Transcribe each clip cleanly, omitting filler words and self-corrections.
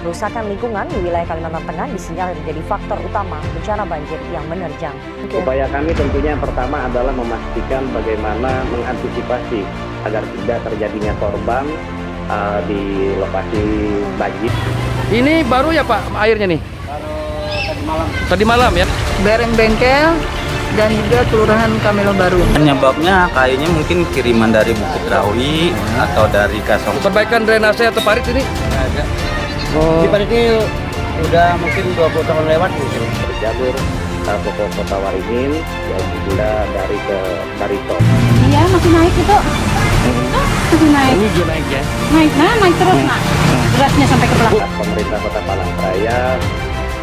kerusakan lingkungan di wilayah Kalimantan Tengah disinyalir menjadi faktor utama bencana banjir yang menerjang. Upaya kami tentunya yang pertama adalah memastikan bagaimana mengantisipasi agar tidak terjadinya korban di lokasi banjir. Ini baru ya Pak airnya nih? Baru tadi malam. Tadi malam ya? Bereng Bengkel dan juga Kelurahan Kamelo Baru. Penyebabnya kayaknya mungkin kiriman dari Bukit Rawi atau dari Kasong. Perbaikan drainase atau parit ini? Ada. Di parit ini udah mungkin 20 tahun lewat mungkin. Jalur ke Kota Waringin dan juga dari ke Barito. Iya masih naik itu. Masih naik. Ini juga naik ya? Naik terus nak. Derasnya sampai ke belakang. Pemerintah Kota Palangkaraya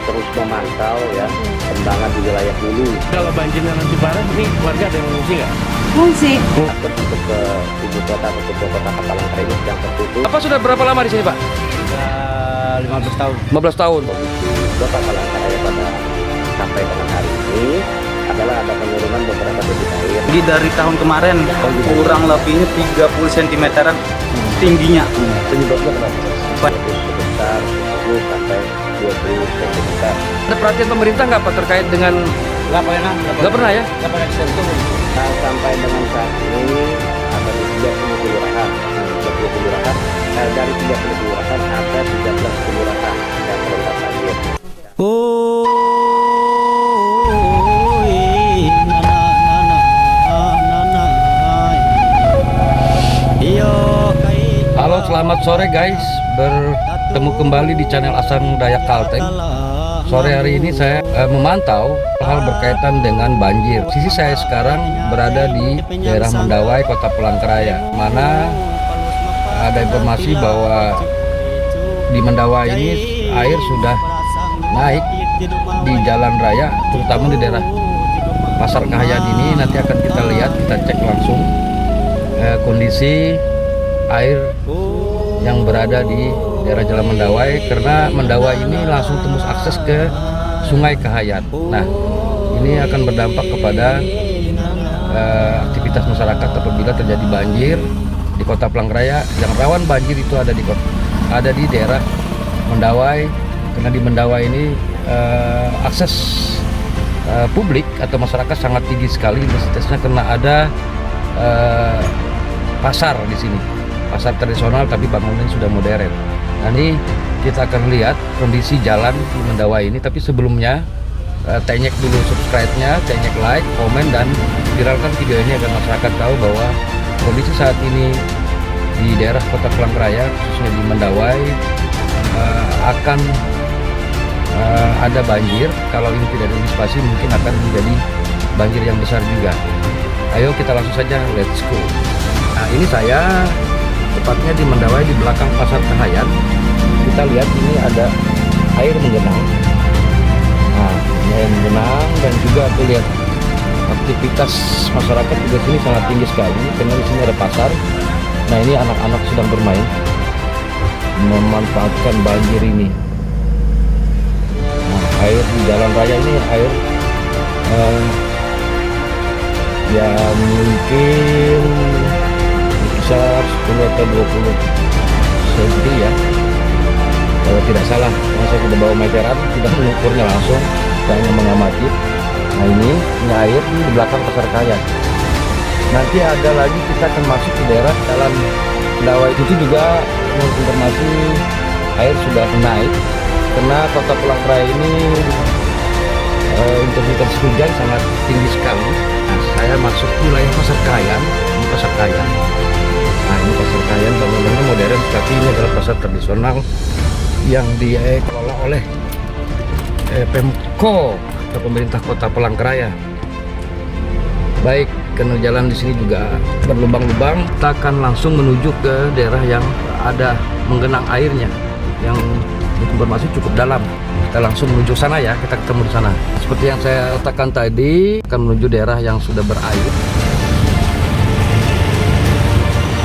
terus memantau ya perkembangan di wilayah hulu. Kalau banjirnya nanti parah, ini warga ada yang mengungsi nggak? Fungsi. Akses untuk ke ibu kota atau ke kota Palangkaraya ini sedang tertutup. Apa sudah berapa lama di sini Pak? Sudah 15 tahun. 15 tahun. Kondisi kota Palangkaraya pada sampai dengan hari ini adalah ada penurunan beberapa debit air. Jadi dari tahun kemarin kurang lebihnya 30 cm tingginya. Penyebabnya kenapa? Sebesar 10 sampai 20 cm. Ada perhatian pemerintah nggak Pak terkait dengan... Nggak pernah ya? Nggak pernah disentuh. Nah, sampai dengan saat ini ada di 30 kelurahan. 30 kelurahan. Dari 30 kelurahan ada 13 kelurahan yang terdampak banjir. Halo, selamat sore guys. Bertemu kembali di channel Asang Dayak Kalteng. Sore hari ini saya memantau hal berkaitan dengan banjir. Sisi saya sekarang berada di daerah Mendawai, Kota Palangkaraya, mana ada informasi bahwa di Mendawai ini air sudah naik di jalan raya, terutama di daerah Pasar Kahayan ini. Nanti akan kita lihat, kita cek langsung kondisi air yang berada di daerah Jalan Mendawai, karena Mendawai ini langsung tembus akses ke Sungai Kahayan. Nah, ini akan berdampak kepada aktivitas masyarakat apabila terjadi banjir di Kota Palangkaraya. Yang rawan banjir itu ada di daerah Mendawai, karena di Mendawai ini akses publik atau masyarakat sangat tinggi sekali intensitasnya, karena ada pasar di sini, pasar tradisional tapi bangunannya sudah modern. Nah, ini kita akan lihat kondisi jalan di Mendawai ini, tapi sebelumnya tenyek dulu subscribe-nya, tenyek like, komen, dan viralkan video ini agar masyarakat tahu bahwa kondisi saat ini di daerah Kota Palangkaraya, khususnya di Mendawai, akan ada banjir. Kalau ini tidak diantisipasi mungkin akan menjadi banjir yang besar juga. Ayo kita langsung saja, let's go. Nah, ini saya tepatnya di Mendawai, di belakang Pasar Kahayan. Kita lihat ini ada air menggenang. Nah, ini air menggenang, dan juga aku lihat aktivitas masyarakat juga sini sangat tinggi sekali, karena di sini ada pasar. Nah, ini anak-anak sedang bermain, memanfaatkan banjir ini. Nah, air di jalan raya ini air ya mungkin besar 10 atau 20 cm ya, kalau tidak salah. Nah, saya sudah bawa meteran, sudah mengukurnya langsung, saya hanya mengamati. Nah, ini air di belakang Pasar Kahayan. Nanti ada lagi kita akan masuk ke daerah Jalan Mendawai, itu juga menurut informasi air sudah naik, karena Kota Palangkaraya ini intensitas hujan sangat tinggi sekali. Nah, saya masuk wilayah Pasar Kahayan, ini Pasar Kahayan. Nah, ini Pasar Kahayan bangunannya modern, tapi ini adalah pasar tradisional yang dikelola oleh Pemko atau pemerintah Kota Palangkaraya. Baik, karena jalan di sini juga berlubang-lubang, kita akan langsung menuju ke daerah yang ada menggenang airnya, yang informasi cukup dalam. Kita langsung menuju sana ya, kita ketemu di sana. Seperti yang saya katakan tadi, akan menuju daerah yang sudah berair.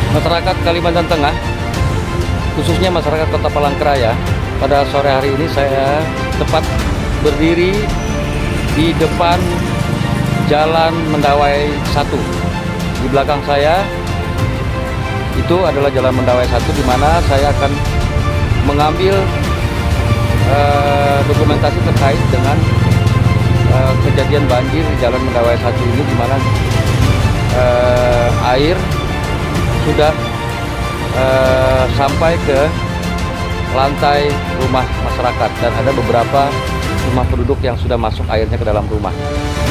Masyarakat Kalimantan Tengah, khususnya masyarakat Kota Palangkaraya, pada sore hari ini saya tepat berdiri di depan Jalan Mendawai 1. Di belakang saya itu adalah Jalan Mendawai 1, di mana saya akan mengambil dokumentasi terkait dengan kejadian banjir di Jalan Mendawai 1 ini, di mana air sudah sampai ke lantai rumah masyarakat dan ada beberapa rumah penduduk yang sudah masuk airnya ke dalam rumah.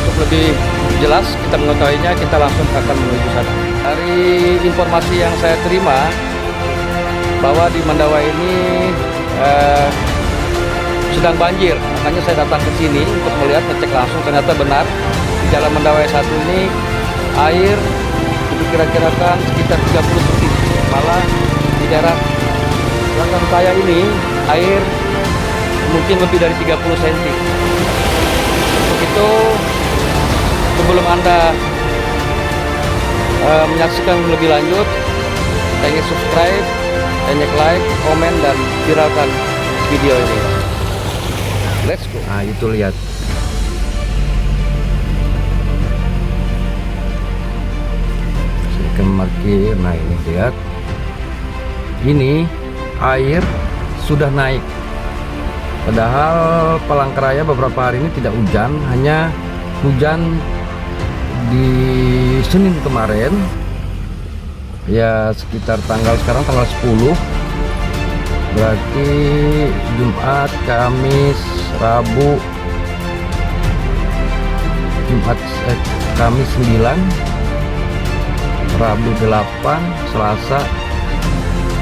Untuk lebih jelas kita mengetahuinya, kita langsung akan menuju sana. Dari informasi yang saya terima bahwa di Mendawai ini sedang banjir, makanya saya datang ke sini untuk melihat, ngecek langsung. Ternyata benar di Jalan Mendawai 1 ini air diperkirakan sekitar 30 cm. Malah di daerah belakang saya ini air mungkin lebih dari 30 cm. Untuk itu, sebelum Anda menyaksikan lebih lanjut, tanya subscribe, tanya like, komen, dan viralkan video ini. Let's go. Nah, itu lihat. Saya akan markir. Nah, ini lihat. Ini air sudah naik. Padahal Palangkaraya beberapa hari ini tidak hujan, hanya hujan di Senin kemarin. Ya, sekitar sekarang tanggal 10. Berarti Jumat, Kamis, Rabu, Kamis 9, Rabu 8, Selasa.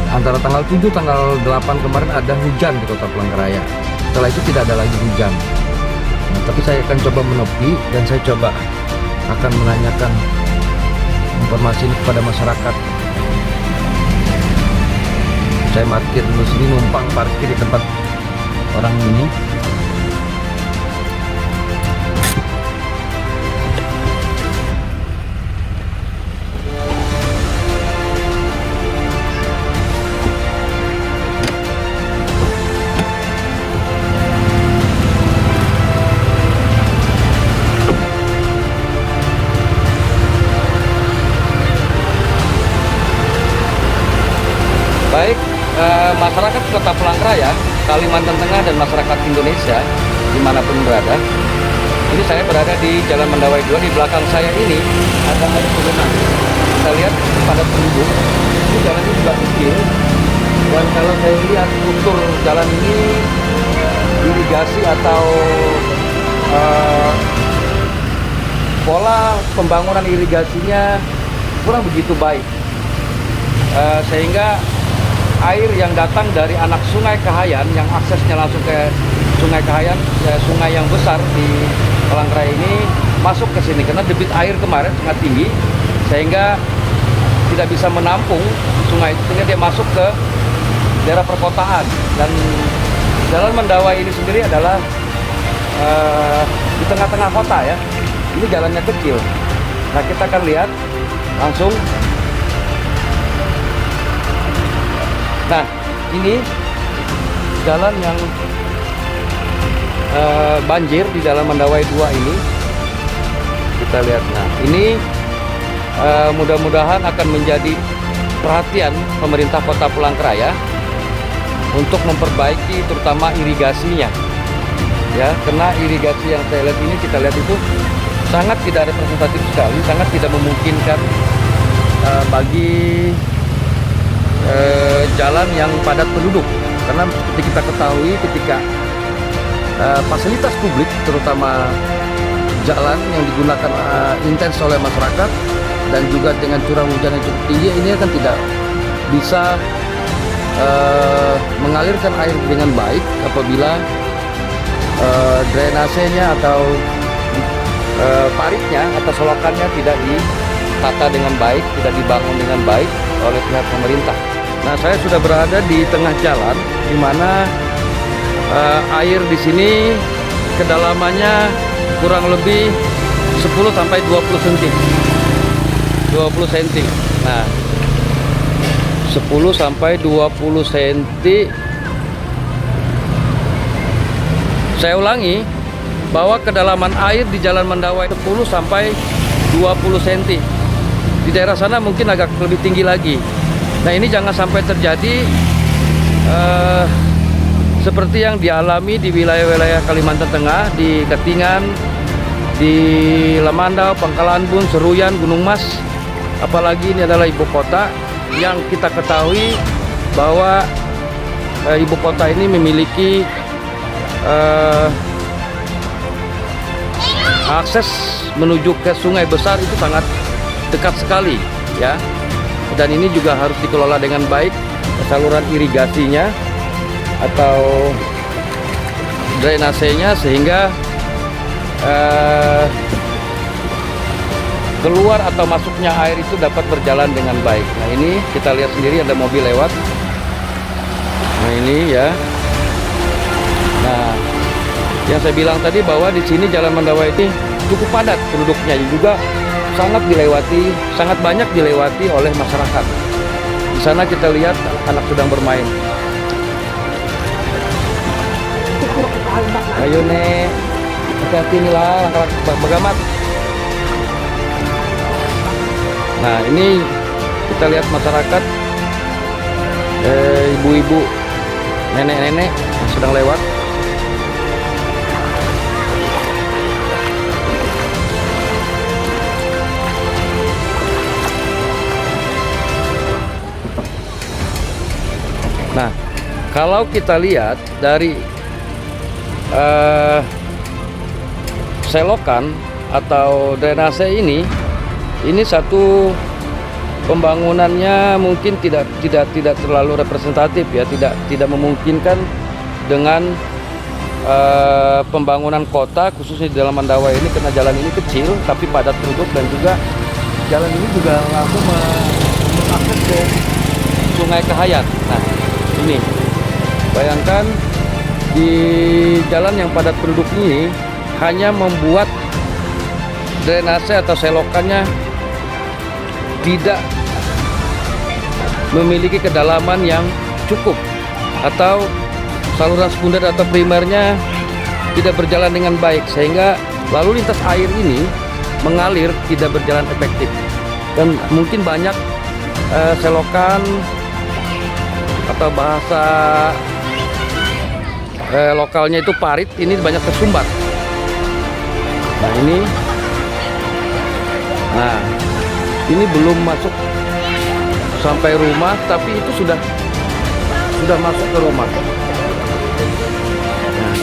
Antara tanggal 7 tanggal 8 kemarin ada hujan di Kota Palangkaraya. Setelah itu tidak ada lagi hujan. Nah, tapi saya akan coba menepi dan saya coba akan menanyakan informasi ini kepada masyarakat. Saya parkir dulu sini, numpang parkir di tempat orang ini. Baik, masyarakat Kota Palangkaraya, Kalimantan Tengah, dan masyarakat Indonesia dimanapun berada. Ini saya berada di Jalan Mendawai 2. Di belakang saya ini ada air turunan. Kita lihat pada penduduk. Ini jalannya juga kecil. Dan kalau saya lihat struktur jalan ini, irigasi atau pola pembangunan irigasinya kurang begitu baik, sehingga air yang datang dari anak Sungai Kahayan yang aksesnya langsung ke Sungai Kahayan, sungai yang besar di Palangkaraya ini, masuk ke sini karena debit air kemarin sangat tinggi sehingga tidak bisa menampung sungai itu, sehingga dia masuk ke daerah perkotaan. Dan Jalan Mendawai ini sendiri adalah di tengah-tengah kota ya. Ini jalannya kecil. Nah, kita akan lihat langsung. Nah, ini jalan yang banjir di Jalan Mendawai 2 ini. Kita lihat. Nah, ini mudah-mudahan akan menjadi perhatian pemerintah Kota Palangkaraya untuk memperbaiki terutama irigasinya. Ya, karena irigasi yang saya lihat ini, kita lihat itu sangat tidak representatif sekali, sangat tidak memungkinkan bagi jalan yang padat penduduk. Karena seperti kita ketahui, ketika fasilitas publik terutama jalan yang digunakan intens oleh masyarakat dan juga dengan curah hujan yang cukup tinggi, ini akan tidak bisa mengalirkan air dengan baik apabila drainasenya atau paritnya atau selokannya tidak ditata dengan baik, tidak dibangun dengan baik oleh pihak pemerintah. Nah, saya sudah berada di tengah jalan, di mana air di sini kedalamannya kurang lebih 10 sampai 20 cm. 20 cm. Nah, 10 sampai 20 cm. Saya ulangi bahwa kedalaman air di Jalan Mendawai 10 sampai 20 cm. Di daerah sana mungkin agak lebih tinggi lagi. Nah, ini jangan sampai terjadi seperti yang dialami di wilayah-wilayah Kalimantan Tengah, di Katingan, di Lamandau, Pangkalan Bun, Seruyan, Gunung Mas. Apalagi ini adalah ibu kota yang kita ketahui bahwa ibu kota ini memiliki akses menuju ke sungai besar itu sangat dekat sekali ya, dan ini juga harus dikelola dengan baik saluran irigasinya atau drainasenya sehingga keluar atau masuknya air itu dapat berjalan dengan baik. Nah ini kita lihat sendiri ada mobil lewat. Nah ini ya. Nah yang saya bilang tadi bahwa di sini Jalan Mandawai ini cukup padat penduduknya, juga sangat banyak dilewati oleh masyarakat. Di sana kita lihat anak sedang bermain. Ayo nek, hati-hati nih lah, langkah begamat. Nah ini kita lihat masyarakat, ibu-ibu, nenek-nenek yang sedang lewat. Nah, kalau kita lihat dari selokan atau drainase ini satu pembangunannya mungkin tidak terlalu representatif ya, tidak memungkinkan dengan pembangunan kota khususnya di dalam Mandawai ini, karena jalan ini kecil tapi padat penduduk, dan juga jalan ini juga langsung mengakses ke Sungai Kahayat. Nah ini bayangkan di jalan yang padat penduduk ini hanya membuat drainase atau selokannya tidak memiliki kedalaman yang cukup, atau saluran sekunder atau primernya tidak berjalan dengan baik, sehingga lalu lintas air ini mengalir tidak berjalan efektif. Dan mungkin banyak selokan atau bahasa lokalnya itu parit ini banyak tersumbat. Nah ini belum masuk sampai rumah, tapi itu sudah masuk ke rumah. Nah,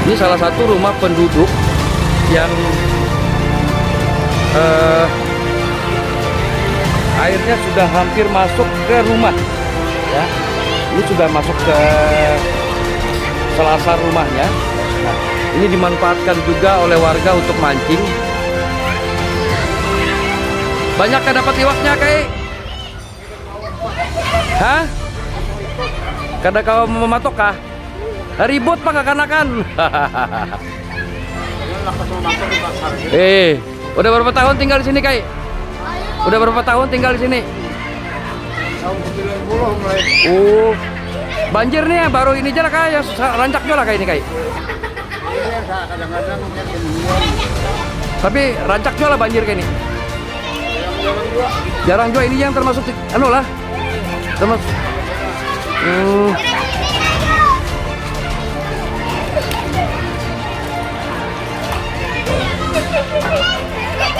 ini salah satu rumah penduduk yang airnya sudah hampir masuk ke rumah ya. Ini sudah masuk ke selasar rumahnya. Nah, ini dimanfaatkan juga oleh warga untuk mancing. Banyakkah dapat iwaknya, Kai? Hah? Kada kau mematok kah? Ribut pak kanakan. Udah berapa tahun tinggal di sini, Kai? Udah berapa tahun tinggal di sini? Tahun 90 mulai. Oh, banjir nih ya, baru ini aja lah Kai, rancak juga lah Kai ini Kai. Kadang-kadang tapi rancak juga lah banjir kayak ini. Jarang juga ini yang termasuk anu lah. Termasuk.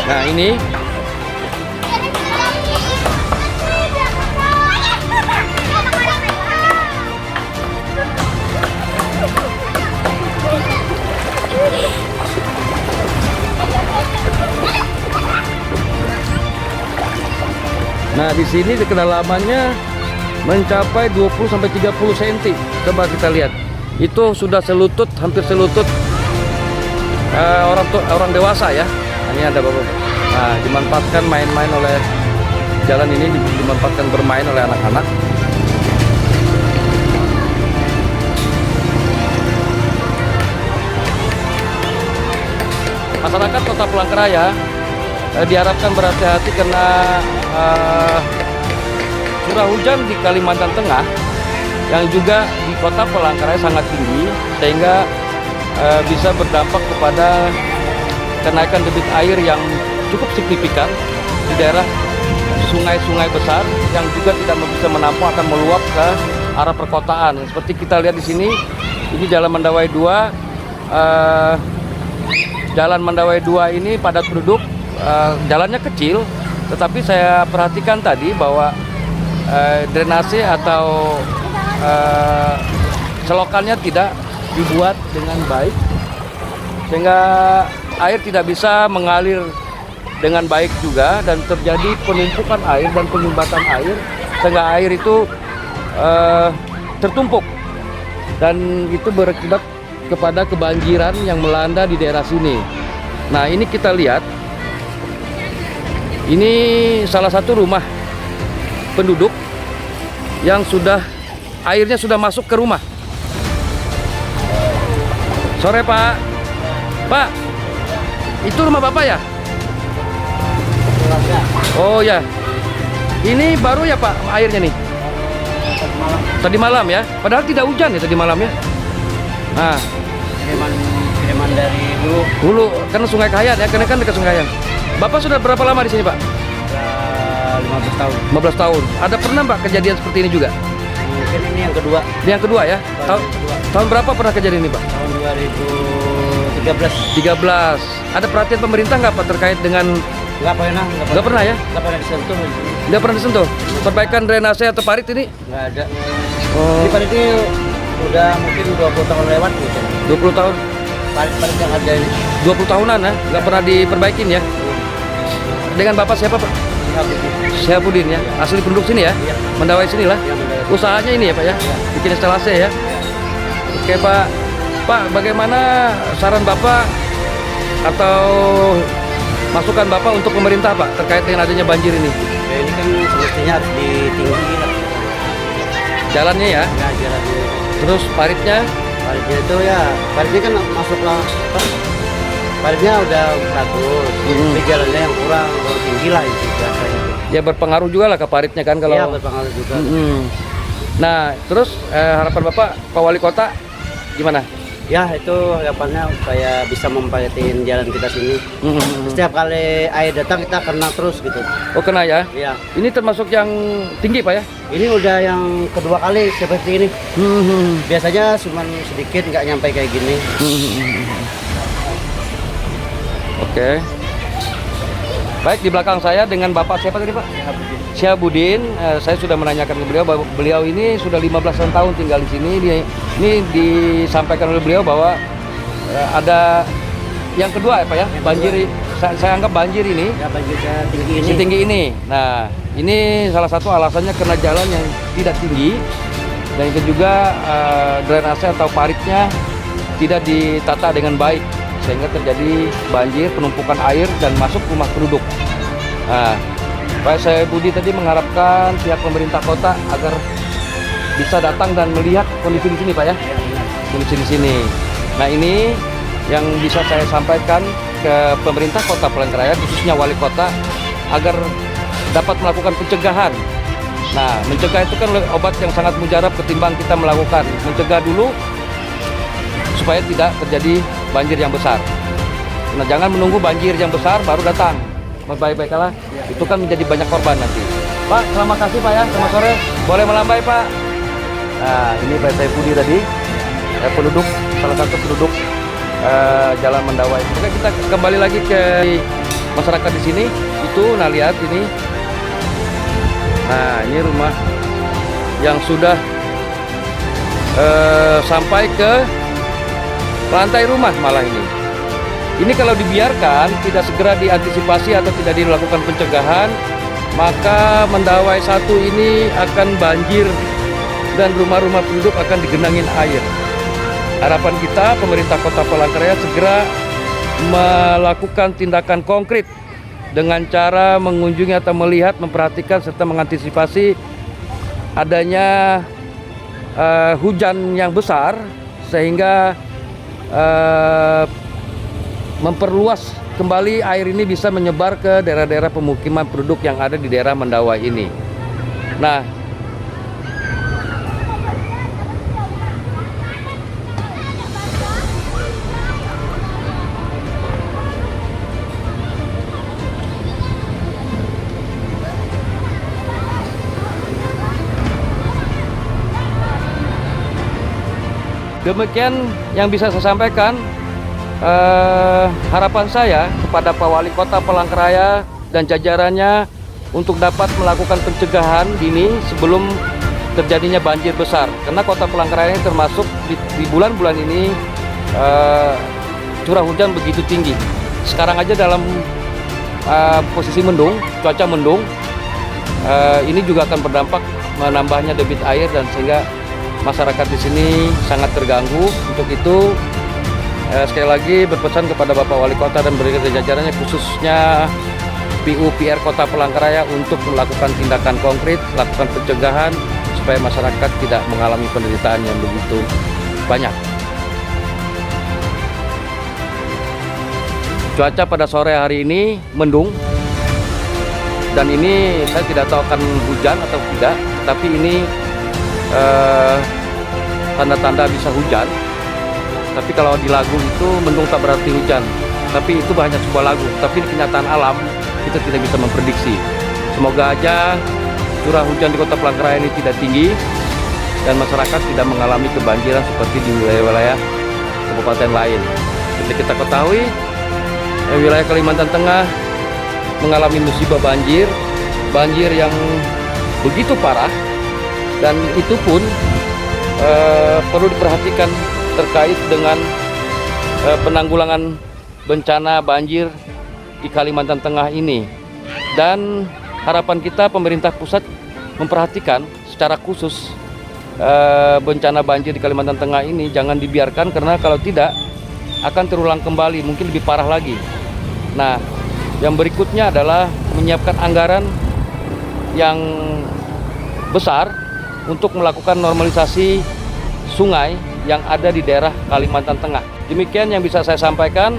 Nah ini nah di sini kedalamannya mencapai 20 sampai 30 cm. Coba kita lihat. Itu sudah selutut, hampir selutut orang dewasa ya. Ini ada bapak. Nah, dimanfaatkan main-main oleh jalan ini, dimanfaatkan bermain oleh anak-anak. Masyarakat Kota Palangkaraya diharapkan berhati-hati karena curah hujan di Kalimantan Tengah yang juga di Kota Palangkaraya sangat tinggi, sehingga bisa berdampak kepada kenaikan debit air yang cukup signifikan di daerah sungai-sungai besar yang juga tidak bisa menampung akan meluap ke arah perkotaan. Seperti kita lihat di sini, ini Jalan Mendawai 2. Jalan Mendawai 2 ini padat penduduk, jalannya kecil, tetapi saya perhatikan tadi bahwa drainase atau selokannya tidak dibuat dengan baik, sehingga air tidak bisa mengalir dengan baik juga, dan terjadi penumpukan air dan penyumbatan air, sehingga air itu tertumpuk, dan itu berakibat kepada kebanjiran yang melanda di daerah sini. Nah, ini kita lihat, ini salah satu rumah penduduk yang airnya sudah masuk ke rumah. Sore Pak. Pak, itu rumah Bapak ya? Oh ya, ini baru ya Pak airnya nih? Tadi malam ya? Padahal tidak hujan ya tadi malam ya? Nah, kiriman dari dulu kan Sungai Kayan ya, karena kan dekat Sungai Kayan. Bapak sudah berapa lama di sini Pak? 15 tahun. 15 tahun. Ada pernah Pak kejadian seperti ini juga? Mungkin ini yang kedua. Ini yang kedua ya? Tahun berapa pernah kejadian ini Pak? Tahun 2013. 13. Ada perhatian pemerintah nggak Pak terkait dengan? Nggak pernah Ya? nggak pernah disentuh. Nggak pernah disentuh? Perbaikan drainase atau parit ini? Nggak ada. Oh, Di parit ini udah mungkin 20 tahun lewat gitu. 20 tahun? Parit yang ada ini 20 tahunan ya? Nggak pernah diperbaikin ya? Dengan Bapak siapa Pak? Syahabudin ya? Asli penduduk sini ya? Iya. Mendawai sini lah? yang mendarat. Usahanya ini ya Pak ya? Bikin instalasi ya? Oke Pak. Pak, bagaimana saran Bapak atau masukan Bapak untuk pemerintah Pak terkait dengan adanya banjir ini? Ya, ini kan semestinya harus ditinggi lah. Jalannya ya? Ya, jalan ini. Terus paritnya? Paritnya itu ya, paritnya kan masuklah apa? Paritnya udah bagus, tapi jalannya yang kurang tinggi lah itu biasanya. Ya berpengaruh juga lah ke paritnya kan kalau. Iya, berpengaruh juga. Nah, terus harapan Bapak Pak Wali Kota gimana? Ya, itu harapannya supaya bisa memperhatiin jalan kita sini. Setiap kali air datang kita kena terus gitu. Oh kena ya? Iya. Ini termasuk yang tinggi Pak ya? Ini udah yang kedua kali seperti ini. Biasanya cuma sedikit, nggak nyampe kayak gini. Oke. Baik, di belakang saya dengan Bapak siapa tadi Pak? Syahabudin. Saya sudah menanyakan ke beliau bahwa beliau ini sudah 15 tahun tinggal di sini. Ini disampaikan oleh beliau bahwa ada yang kedua ya Pak ya, banjir. Saya anggap banjir ini. Ya, banjirnya tinggi ini. Setinggi ini. Nah, ini salah satu alasannya karena jalan yang tidak tinggi, dan itu juga drainase atau paritnya tidak ditata dengan baik, sehingga terjadi banjir, penumpukan air dan masuk rumah penduduk. Nah, Pak Syahabudin tadi mengharapkan pihak pemerintah kota agar bisa datang dan melihat kondisi di sini Pak ya, kondisi di sini. Nah, ini yang bisa saya sampaikan ke pemerintah Kota Palangkaraya, khususnya wali kota, agar dapat melakukan pencegahan. Nah, mencegah itu kan obat yang sangat mujarab ketimbang kita melakukan. Mencegah dulu supaya tidak terjadi banjir yang besar. Nah, jangan menunggu banjir yang besar baru datang. Baik-baiklah, itu kan menjadi banyak korban nanti. Pak, terima kasih Pak ya, selamat sore. Boleh melambai Pak. Nah, ini Pak Syahabudin tadi, penduduk, salah satu penduduk Jalan Mendawai. Oke, kita kembali lagi ke masyarakat di sini. Itu, nah lihat ini. Nah, ini rumah yang sudah sampai ke lantai rumah malah ini. Ini kalau dibiarkan, tidak segera diantisipasi atau tidak dilakukan pencegahan, maka Mendawai 1 ini akan banjir dan rumah-rumah penduduk akan digenangin air. Harapan kita, pemerintah Kota Palangkaraya segera melakukan tindakan konkret dengan cara mengunjungi atau melihat, memperhatikan, serta mengantisipasi adanya hujan yang besar, sehingga memperluas kembali air ini bisa menyebar ke daerah-daerah pemukiman penduduk yang ada di daerah Mendawai ini. Nah, Demikian yang bisa saya sampaikan. Harapan saya kepada Pak Wali Kota Palangkaraya dan jajarannya untuk dapat melakukan pencegahan dini sebelum terjadinya banjir besar. Karena Kota Palangkaraya ini termasuk di bulan-bulan ini curah hujan begitu tinggi. Sekarang aja dalam posisi mendung, cuaca mendung, ini juga akan berdampak menambahnya debit air dan sehingga masyarakat di sini sangat terganggu. Untuk itu sekali lagi berpesan kepada Bapak Wali Kota dan berbagai jajarannya khususnya PUPR Kota Palangkaraya untuk melakukan tindakan konkret, lakukan pencegahan supaya masyarakat tidak mengalami penderitaan yang begitu banyak. Cuaca pada sore hari ini mendung dan ini saya tidak tahu akan hujan atau tidak, tapi ini tanda-tanda bisa hujan. Tapi kalau di lagu itu mendung tak berarti hujan, tapi itu hanya sebuah lagu. Tapi di kenyataan alam kita tidak bisa memprediksi. Semoga aja curah hujan di Kota Palangkaraya ini tidak tinggi dan masyarakat tidak mengalami kebanjiran seperti di wilayah-wilayah kabupaten lain. Seperti kita ketahui, wilayah Kalimantan Tengah mengalami musibah banjir yang begitu parah, dan itu pun perlu diperhatikan terkait dengan penanggulangan bencana banjir di Kalimantan Tengah ini. Dan harapan kita pemerintah pusat memperhatikan secara khusus bencana banjir di Kalimantan Tengah ini jangan dibiarkan, karena kalau tidak akan terulang kembali, mungkin lebih parah lagi. Nah, yang berikutnya adalah menyiapkan anggaran yang besar untuk melakukan normalisasi sungai yang ada di daerah Kalimantan Tengah. Demikian yang bisa saya sampaikan.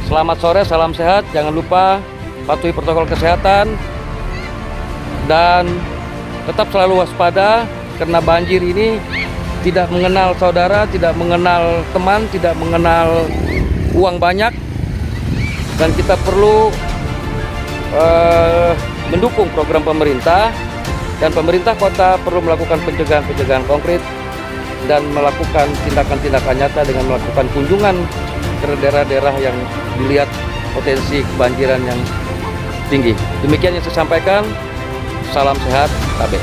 Selamat sore, salam sehat. Jangan lupa patuhi protokol kesehatan dan tetap selalu waspada, karena banjir ini tidak mengenal saudara, tidak mengenal teman, tidak mengenal uang banyak, dan kita perlu mendukung program pemerintah, dan pemerintah kota perlu melakukan pencegahan konkret dan melakukan tindakan-tindakan nyata dengan melakukan kunjungan ke daerah-daerah yang dilihat potensi kebanjiran yang tinggi. Demikian yang saya sampaikan. Salam sehat, KB.